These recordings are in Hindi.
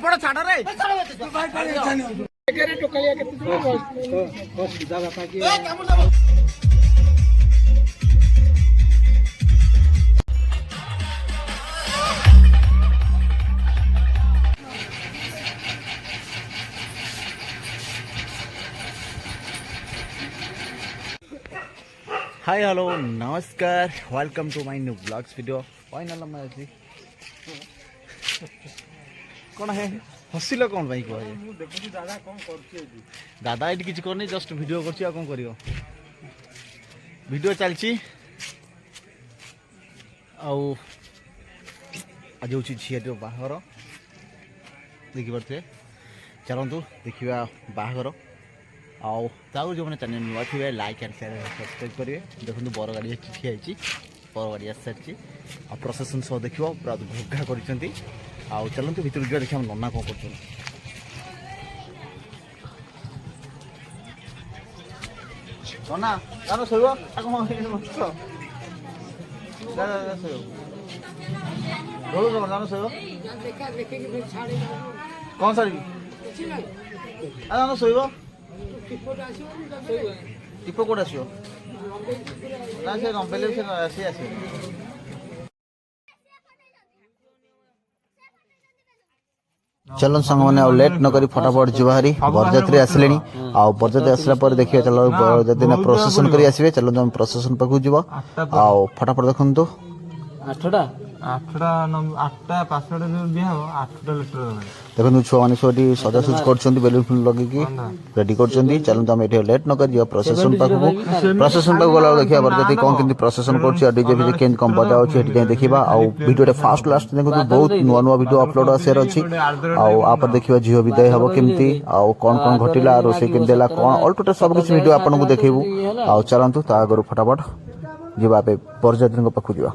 पड़ छाड़ रे हाय हेलो नमस्कार welcome to my new blogs video final मैं अच्छी कौन है हसिल कौन भाई कह दादा कौन कर दादा ये किसी करनी जस्ट वीडियो कर कौन कर वीडियो चलची आज हूँ झील बाहर देखिपे चलतु देखा बाहर आउ जो मैंने चैनल नुआ थे लाइक एंड शेयर सब्सक्राइब करेंगे देखो बर गाड़ी ठिया बर गाड़ी आसी सारी आ प्रशासन सह देख पूरा भोगा कर चलते भर जा देखिए नना कौन कर नना जान शोब जान शोब कौन साड़ी जान शोब टिप कौट आस गंपेले सी आस चलो सांग मैंने लेट न करी फटाफट जी बाहरी बरजात्री आसिले बरजात्री आसला पर देखिए चलो बरजात्री प्रोसेसन करी आसबे चलो तुम प्रोसेसन पाखु जीव फटाफट देखु देखो छुआ मैंने सब सजासज कर बेलून फुल लगे रेडी कर चलते आम ये लेट न कर प्रशासन प्रशासन पाक गला देखा बरजाती कौन केमती प्रशासन कर डीजे फिजे के कम बजा अच्छे देखा वीडियो फास्ट लास्ट देखो बहुत नुआ नुआ वीडियो अपलोड आसार अच्छी आप देखा झील विदाय हम केमती कौन कौन घटला रोसे केमती कौन ऑल टोटल सब किसी वीडियो आपको देखू चलतु ता आगर फटाफट जीवा बरजात्री पाखु जीवा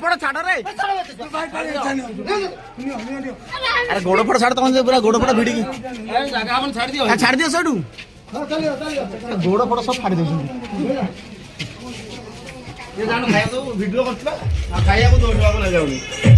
ଫୋଡ଼ ଛାଡ଼ ରେ ଆରେ ଗୋଡ଼ ଫୋଡ଼ ଛାଡ଼ ତମେ ପୁରା ଗୋଡ଼ ଫୋଡ଼ ଭିଡ଼ିକି ଛାଡ଼ି ଦିଅ ସେଇଠୁ ଗୋଡ଼ ଫୋଡ଼ ସବୁ ଫାଡ଼ି ଦେଉଛନ୍ତି ଭିଡ଼ିଓ କରୁଥିବା ଖାଇବାକୁ ଦଉଛୁ ଯାଉନି